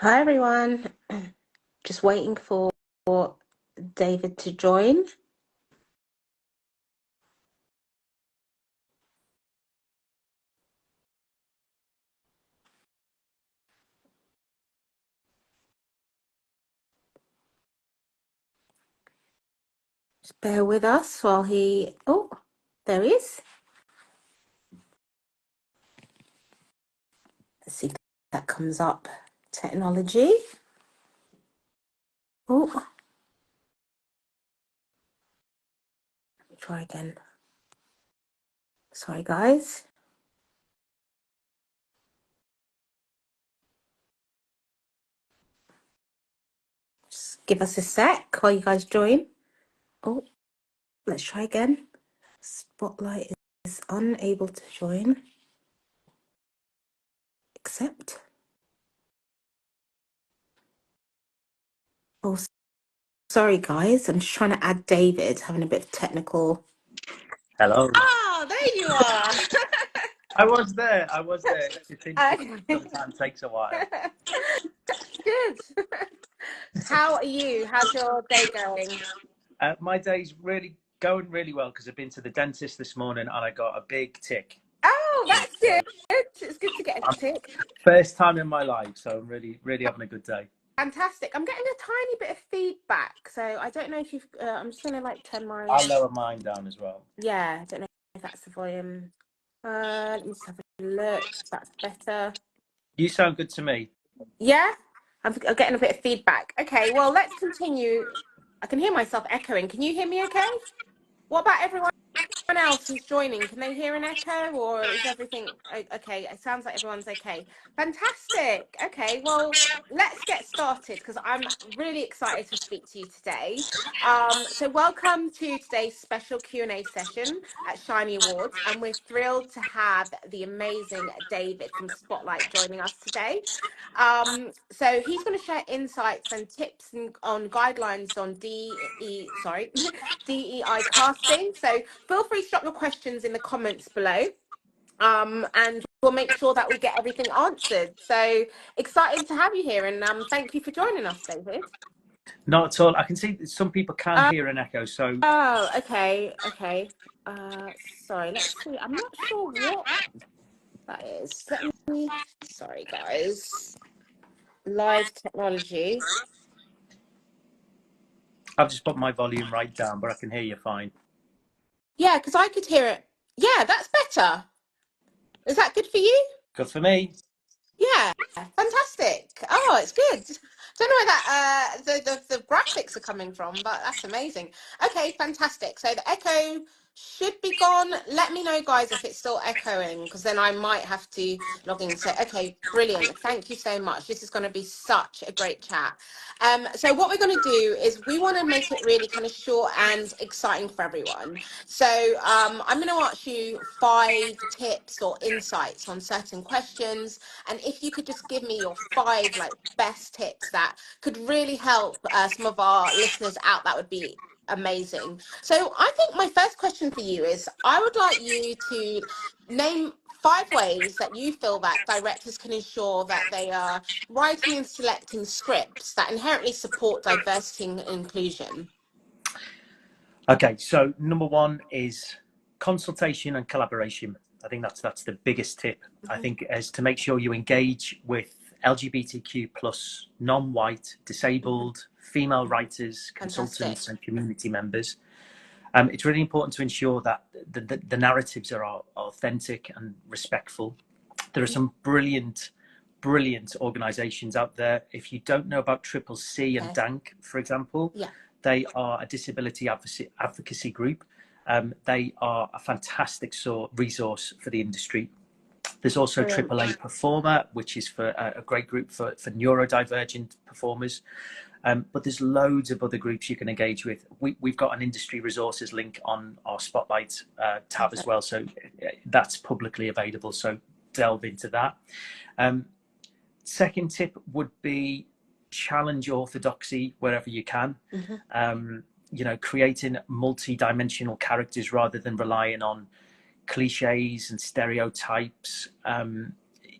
Hi everyone. Just waiting for David to join. Just bear with us while he... Oh, there he is. Let's see if that comes up. Technology. Oh, let me try again. Sorry, guys. Just give us a sec while you guys join. Oh, let's try again. Spotlight is unable to join. Accept. Oh, sorry, guys. I'm just trying to add David, having a bit of technical... Hello. Oh, there you are. I was there. It Okay. sometimes takes a while. Good. How are you? How's your day going? My day's going really well because I've been to the dentist this morning and I got a big tick. Oh, that's So good. It's good to get a tick. first time in my life, so I'm really having a good day. Fantastic. I'm getting a tiny bit of feedback, so I don't know if you've. I'm just gonna like turn my. I'll lower mine down as well. Yeah, I don't know if that's the volume. Let me just have a look. That's better. You sound good to me. Yeah, I'm getting a bit of feedback. Okay, well, let's continue. I can hear myself echoing. Can you hear me? Okay. What about everyone else who's joining? Can they hear an echo, or is everything okay? It sounds like everyone's okay. Fantastic. Okay, well, let's get started because I'm really excited to speak to you today. So welcome to today's special Q&A session at Shiny Awards, and we're thrilled to have the amazing David from Spotlight joining us today. So he's going to share insights and tips on guidelines on DEI casting. So feel free to drop your questions in the comments below. And we'll make sure that we get everything answered. So excited to have you here, and thank you for joining us, David. Not at all. I can see that some people can hear an echo, so... Oh, okay. Sorry, let's see. I'm not sure what that is. Sorry, guys. Live technology. I've just put my volume right down, but I can hear you fine. Yeah, because I could hear it. Yeah, that's better. Is that good for you? Good for me. Yeah, fantastic. Oh, it's good. Don't know where that the graphics are coming from, but that's amazing. Okay, fantastic. So the echo should be gone. Let me know, guys, if it's still echoing, because then I might have to log in. So, okay, brilliant. Thank you so much. This is going to be such a great chat. So what we're going to do is we want to make it really kind of short and exciting for everyone. So I'm going to ask you 5 tips or insights on certain questions, and if you could just give me your 5 like best tips that could really help some of our listeners out, that would be amazing. So I think my first question for you is, I would like you to name 5 ways that you feel that directors can ensure that they are writing and selecting scripts that inherently support diversity and inclusion. Okay, so number 1 is consultation and collaboration. I think that's the biggest tip. I think is to make sure you engage with LGBTQ plus non-white, disabled, female writers, Fantastic. consultants, and community members. It's really important to ensure that the narratives are authentic and respectful. There are some brilliant organisations out there. If you don't know about Triple C and DANC, for example, Yeah. they are a disability advocacy group. They are a fantastic resource for the industry. There's also Brilliant. AAA Performer, which is for a great group for neurodivergent performers. But there's loads of other groups you can engage with. We've got an industry resources link on our Spotlight tab as well, so that's publicly available. So delve into that. Second tip would be challenge orthodoxy wherever you can. Creating multi-dimensional characters rather than relying on cliches and stereotypes.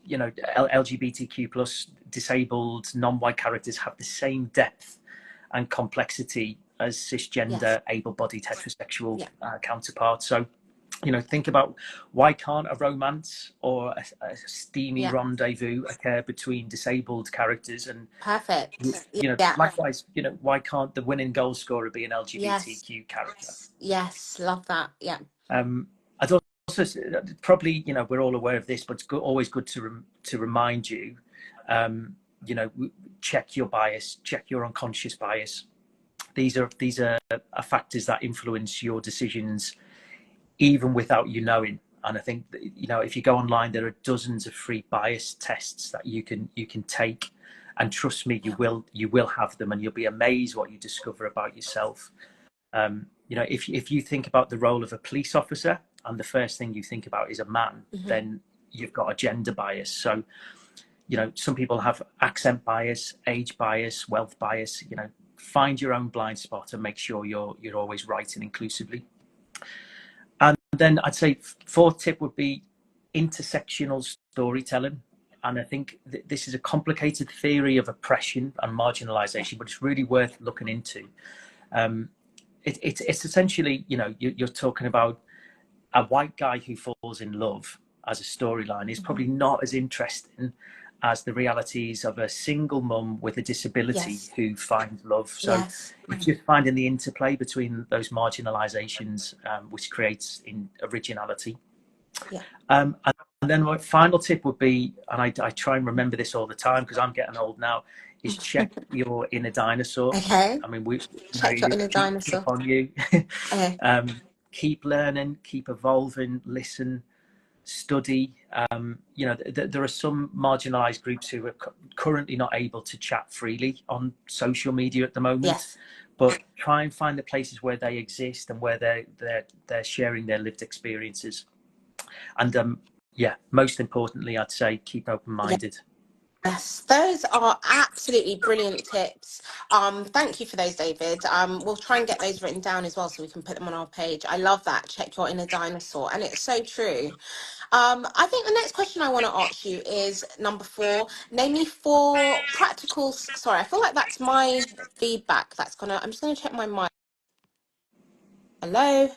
you know, LGBTQ plus disabled non-white characters have the same depth and complexity as Yes. cisgender able-bodied heterosexual Yeah. counterparts. So, you know, think about, why can't a romance or a steamy Yeah. rendezvous occur between disabled characters? And, Perfect. you know, Yeah. likewise, you know, why can't the winning goal scorer be an Yes. LGBTQ character? Yes. Love that. Yeah. I'd also probably, you know, we're all aware of this, but it's always good to remind you, you know, check your bias, check your unconscious bias. These are factors that influence your decisions even without you knowing. And I think that, you know, if you go online, there are dozens of free bias tests that you can take, and trust me, Yeah. you will have them, and you'll be amazed what you discover about yourself. You know, if you think about the role of a police officer and the first thing you think about is a man, Mm-hmm. then you've got a gender bias. So, you know, some people have accent bias, age bias, wealth bias. You know, find your own blind spot and make sure you're always writing inclusively. And then I'd say fourth tip would be intersectional storytelling. And I think this is a complicated theory of oppression and Yeah. marginalization, but it's really worth looking into. Um, it's essentially, you know, you're talking about a white guy who falls in love as a storyline is Mm-hmm. probably not as interesting as the realities of a single mum with a disability Yes. who finds love. So Yes. it's just finding the interplay between those marginalizations, which creates originality. Yeah. And then my final tip would be, and I try and remember this all the time because I'm getting old now, is check your inner dinosaur. Okay. I mean, we, you know, Check your inner keep dinosaur. on you. Okay. Keep learning, keep evolving, listen, study. You know, there are some marginalised groups who are currently not able to chat freely on social media at the moment, Yes. but try and find the places where they exist and where they're sharing their lived experiences. And yeah, most importantly, I'd say keep open-minded. Yes, those are absolutely brilliant tips. Thank you for those, David. We'll try and get those written down as well so we can put them on our page. I love that. Check your inner dinosaur. And it's so true. I think the next question I want to ask you is number 4. Name me 4 practical. Sorry, I feel like that's my feedback. I'm just gonna check my mic. Hello?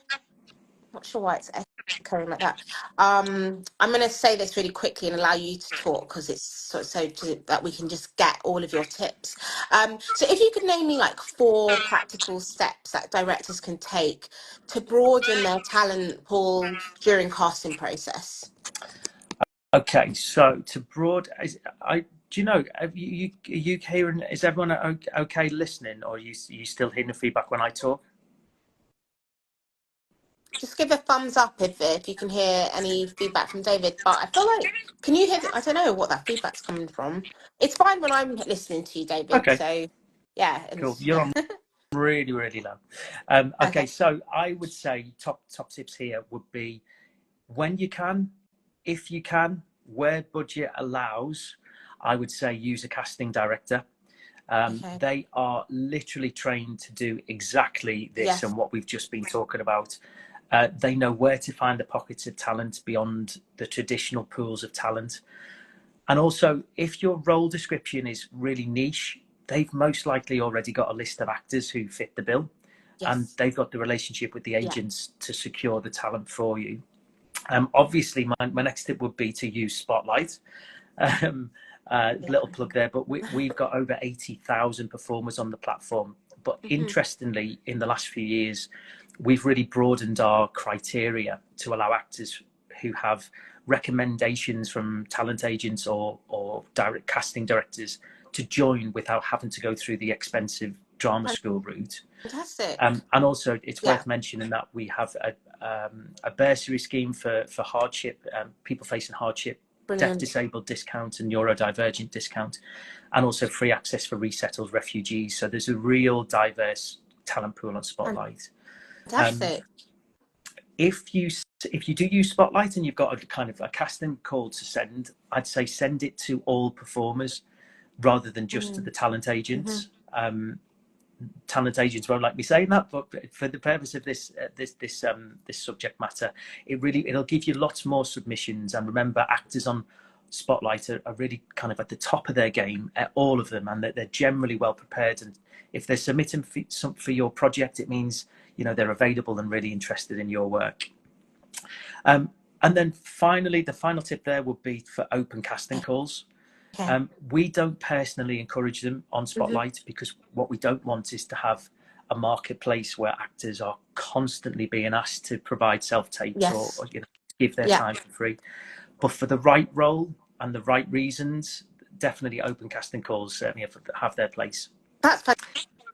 Not sure why it's echoing like that. I'm going to say this really quickly and allow you to talk because it's that we can just get all of your tips. So if you could name me like 4 practical steps that directors can take to broaden their talent pool during casting process. Okay, so to broad, do you know, are you hearing, is everyone okay listening, or are you still hearing the feedback when I talk? Just give a thumbs up if you can hear any feedback from David. But I feel like, can you hear? I don't know what that feedback's coming from. It's fine when I'm listening to you, David. Okay, So yeah, and cool. You're on really, really low. Okay, okay, so I would say top tips here would be, when you can, if you can, where budget allows, I would say use a casting director. okay, They are literally trained to do exactly this yes, and what we've just been talking about. They know where to find the pockets of talent beyond the traditional pools of talent. And also, if your role description is really niche, they've most likely already got a list of actors who fit the bill, and yes, they've got the relationship with the yeah, agents to secure the talent for you. Obviously, my next tip would be to use Spotlight. Um, yeah. little plug there, but we've got over 80,000 performers on the platform. But Hmm. interestingly, in the last few years, we've really broadened our criteria to allow actors who have recommendations from talent agents or direct casting directors to join without having to go through the expensive drama school route. Fantastic. And also, it's Yeah, worth mentioning that we have a bursary scheme for hardship, people facing hardship, deaf brilliant, disabled discount and neurodivergent discount, and also free access for resettled refugees. So there's a real diverse talent pool on Spotlight. Um, fantastic. if you do use Spotlight and you've got a kind of a casting call to send, I'd say send it to all performers rather than just to Mm-hmm. the talent Mm-hmm. agents. Talent agents won't like me saying that, but for the purpose of this subject matter, it'll give you lots more submissions. And remember, actors on Spotlight are really kind of at the top of their game at all of them, and that they're generally well prepared. And if they're submitting for your project, it means they're available and really interested in your work. And then finally, the final tip there would be for open casting calls. Okay. We don't personally encourage them on Spotlight because what we don't want is to have a marketplace where actors are constantly being asked to provide self-tapes or Yes. give their Yeah. time for free. But for the right role and the right reasons, definitely open casting calls certainly have their place. That's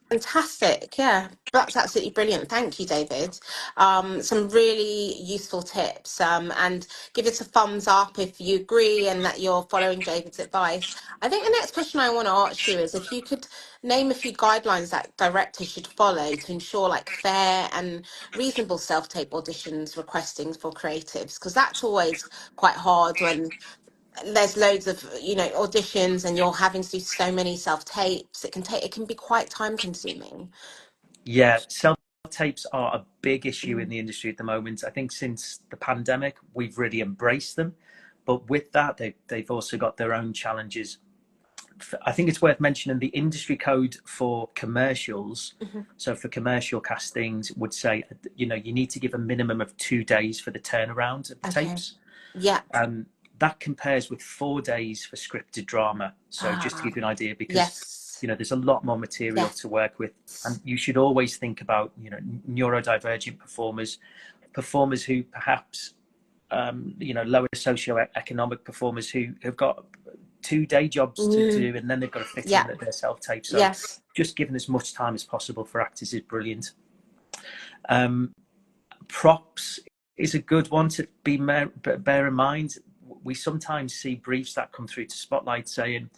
fantastic. Yeah, that's absolutely brilliant. Thank you, David. Some really useful tips. And give us a thumbs up if you agree and that you're following David's advice. I think the next question I want to ask you is if you could name a few guidelines that directors should follow to ensure like fair and reasonable self-tape auditions requesting for creatives, because that's always quite hard when there's loads of auditions and you're having to do so many self-tapes. It can be quite time consuming. Yeah, self-tapes are a big issue in Mm. the industry at the moment. I think since the pandemic, we've really embraced them. But with that, they've also got their own challenges. I think it's worth mentioning the industry code for commercials. Hmm. So for commercial castings, would say you need to give a minimum of 2 days for the turnaround of the Okay. tapes. Yeah. That compares with 4 days for scripted drama. So just to Ah, give you an idea, because yes. there's a lot more material Yes. to work with, and you should always think about neurodivergent performers who perhaps lower socioeconomic performers who have got 2 day jobs to Mm, do, and then they've got to fit yeah. in their self tape. So Yes. just giving as much time as possible for actors is brilliant. Props is a good one to bear in mind. We sometimes see briefs that come through to Spotlight saying,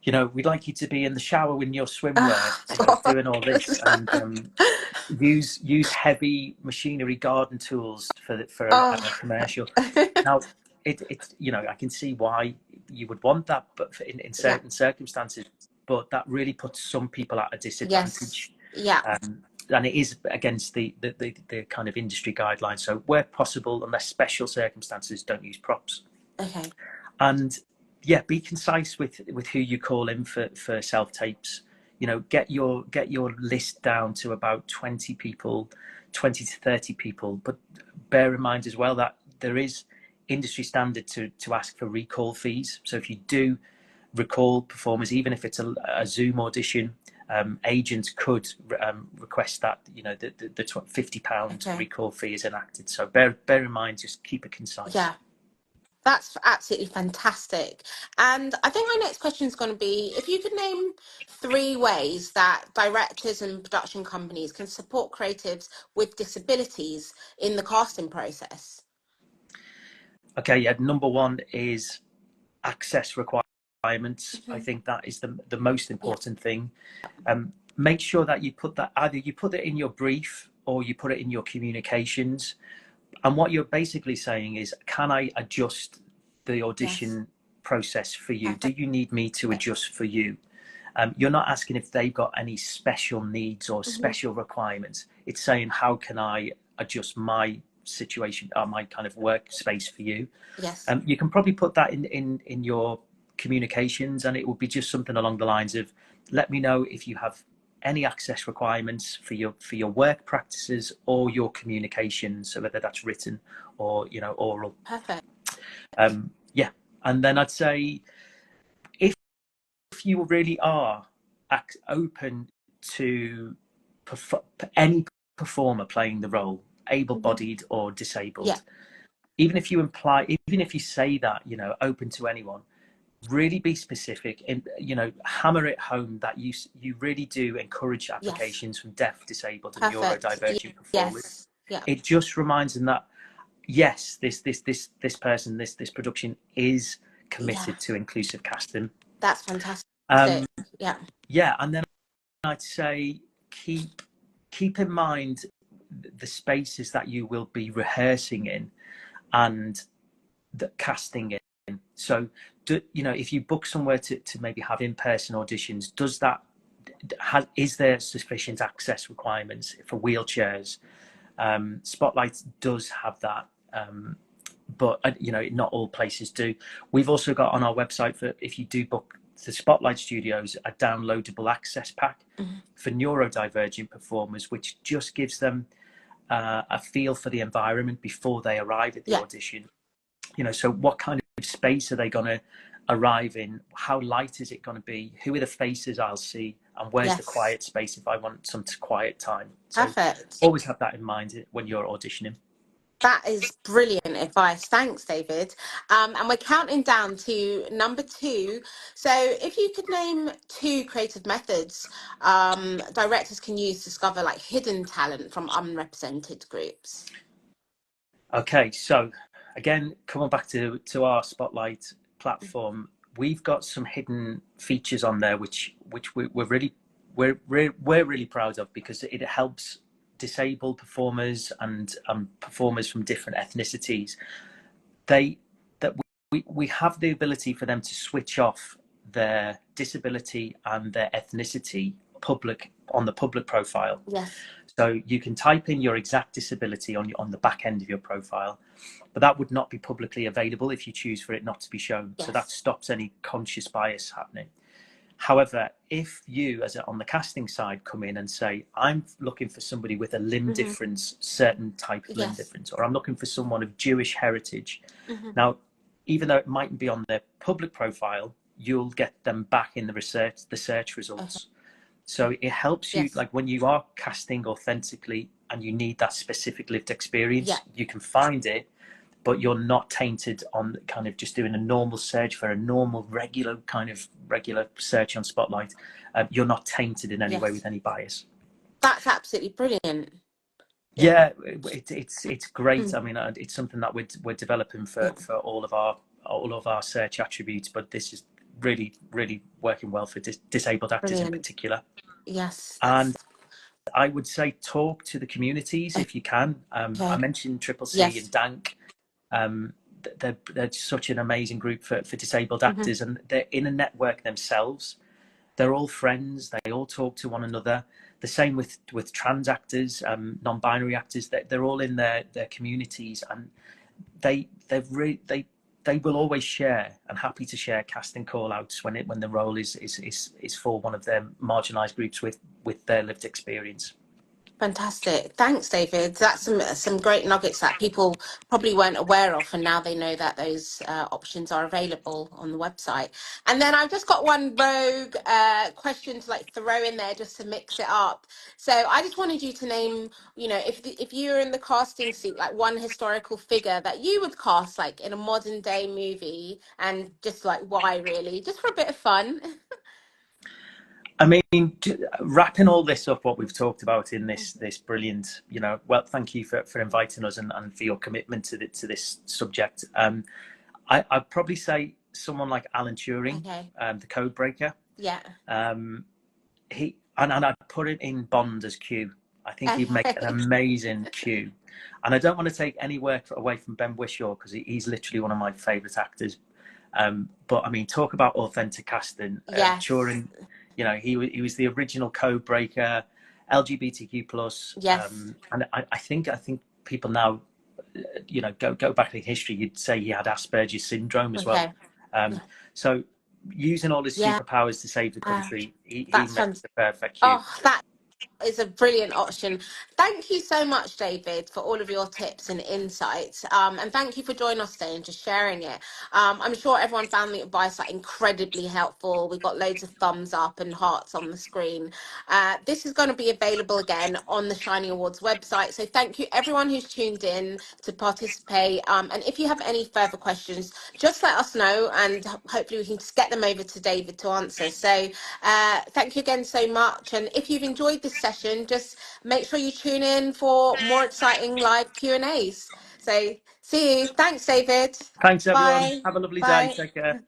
we'd like you to be in the shower in your swimwear, Oh, God. doing all this, and use heavy machinery garden tools for a Oh. commercial. Now, it's I can see why you would want that, but in Yeah. certain circumstances, but that really puts some people at a Yes. disadvantage. Yeah. And it is against the kind of industry guidelines. So where possible, unless special circumstances, don't use props. Okay. And yeah, be concise with who you call in for self tapes. Get your list down to about 20 people, 20 to 30 people. But bear in mind as well that there is industry standard to ask for recall fees. So if you do recall performers, even if it's a Zoom audition, agents could request that the £50 Okay. recall fee is enacted. So bear in mind, just keep it concise. Yeah. That's absolutely fantastic. And I think my next question is going to be if you could name 3 ways that directors and production companies can support creatives with disabilities in the casting process. Okay, yeah. Number one is access requirements. I Hmm. think that is the most Yeah. important thing. Make sure that you put that, either you put it in your brief or you put it in your communications. And what you're basically saying is, can I adjust the Yes. audition process for you? Do Perfect. you need me to adjust for you? You're not asking if they've got any special needs or Hmm. special requirements. It's saying, how can I adjust my situation or my kind of workspace for you? Yes. You can probably put that in your communications, and it will be just something along the lines of, let me know if you have any access requirements for your work practices or your communications, so whether that's written or oral. Perfect. Yeah, and then I'd say if you really are open to any performer playing the role, Hmm. able-bodied or Yeah. disabled, even if you say that, open to anyone, really be specific and hammer it home that you really do encourage Yes. applications from deaf, disabled and Perfect. neurodivergent performers. Yes. Yeah. It just reminds them that yes, this person, this production is Yeah. committed to inclusive casting. That's fantastic. um Yeah. yeah, and then I'd say keep in mind the spaces that you will be rehearsing in and the casting in. So, if you book somewhere to maybe have in-person auditions, is there sufficient access requirements for wheelchairs? Spotlight does have that, but not all places do. We've also got on our website, for if you do book the Spotlight Studios, a downloadable access pack for neurodivergent performers, which just gives them a feel for the environment before they arrive at the Yeah. audition. So what kind of space are they going to arrive in? How light is it going to be? Who are the faces I'll see? And where's the Yes. quiet space if I want some quiet time? So Perfect. always have that in mind when you're auditioning. That is brilliant advice. Thanks, David. And we're counting down to number 2. So if you could name 2 creative methods directors can use to discover like hidden talent from unrepresented groups. Okay, so again, coming back to our Spotlight platform, we've got some hidden features on there which we're really proud of, because it helps disabled performers and performers from different ethnicities. We have the ability for them to switch off their disability and their ethnicity on the public profile. Yes. So you can type in your exact disability on the back end of your profile, but that would not be publicly available if you choose for it not to be shown. Yes. So that stops any conscious bias happening. However, if you, on the casting side, come in and say, I'm looking for somebody with a limb difference, certain type of limb Yes. difference, or I'm looking for someone of Jewish heritage. Mm-hmm. Now, even though it mightn't be on their public profile, you'll get them back in the search results. Okay. So it helps you, Yes. like when you are casting authentically and you need that specific lived experience, Yeah. you can find it, but you're not tainted on kind of just doing a normal search for a normal, regular search on Spotlight. You're not tainted in any way Yes. with any bias. That's absolutely brilliant. Yeah. Yeah, it's great. Mm. I mean, it's something that we're developing Yeah. for all of our search attributes, but this is really working well for disabled actors in Brilliant. particular. Yes. And That's I would say talk to the communities if you can. I okay. mentioned Triple C and Yes. Dank. They're such an amazing group for disabled Mm-hmm. actors, and they're in a network themselves. They're all friends. They all talk to one another. The same with trans actors, non-binary actors. They're all in their communities, and they will always share and happy to share casting call outs when the role is for one of their marginalised groups with their lived experience. Fantastic. Thanks, David. That's some great nuggets that people probably weren't aware of, and now they know that those options are available on the website. And then I've just got one rogue question to like throw in there just to mix it up. So I just wanted you to name, if you're in the casting seat, like one historical figure that you would cast like in a modern day movie, and just like why, really, just for a bit of fun. I mean, wrapping all this up, what we've talked about in this brilliant, well, thank you for inviting us and for your commitment to this subject. I'd probably say someone like Alan Turing, Okay. the code breaker. Yeah. And I'd put it in Bond as Q. I think he'd make an Okay. amazing Q. And I don't want to take any work away from Ben Whishaw, because he's literally one of my favourite actors. But I mean, talk about authentic casting. Yes. Turing, he was the original code breaker, LGBTQ plus, Yes. and I think people now, go back in history, you'd say he had Asperger's syndrome as well. Okay. So using all his Yeah. superpowers to save the country, he That's makes fun. the perfect Q. Oh, that is a brilliant option. Thank you so much, David, for all of your tips and insights. And thank you for joining us today and just sharing it. I'm sure everyone found the advice like incredibly helpful. We got loads of thumbs up and hearts on the screen. This is going to be available again on the Shining Awards website. So thank you everyone who's tuned in to participate. And if you have any further questions, just let us know, and hopefully we can just get them over to David to answer. So thank you again so much. And if you've enjoyed this session, just make sure you tune in for more exciting live Q&As. So see you. Thanks, David. Thanks, everyone. Bye. Have a lovely day. Bye. Take care.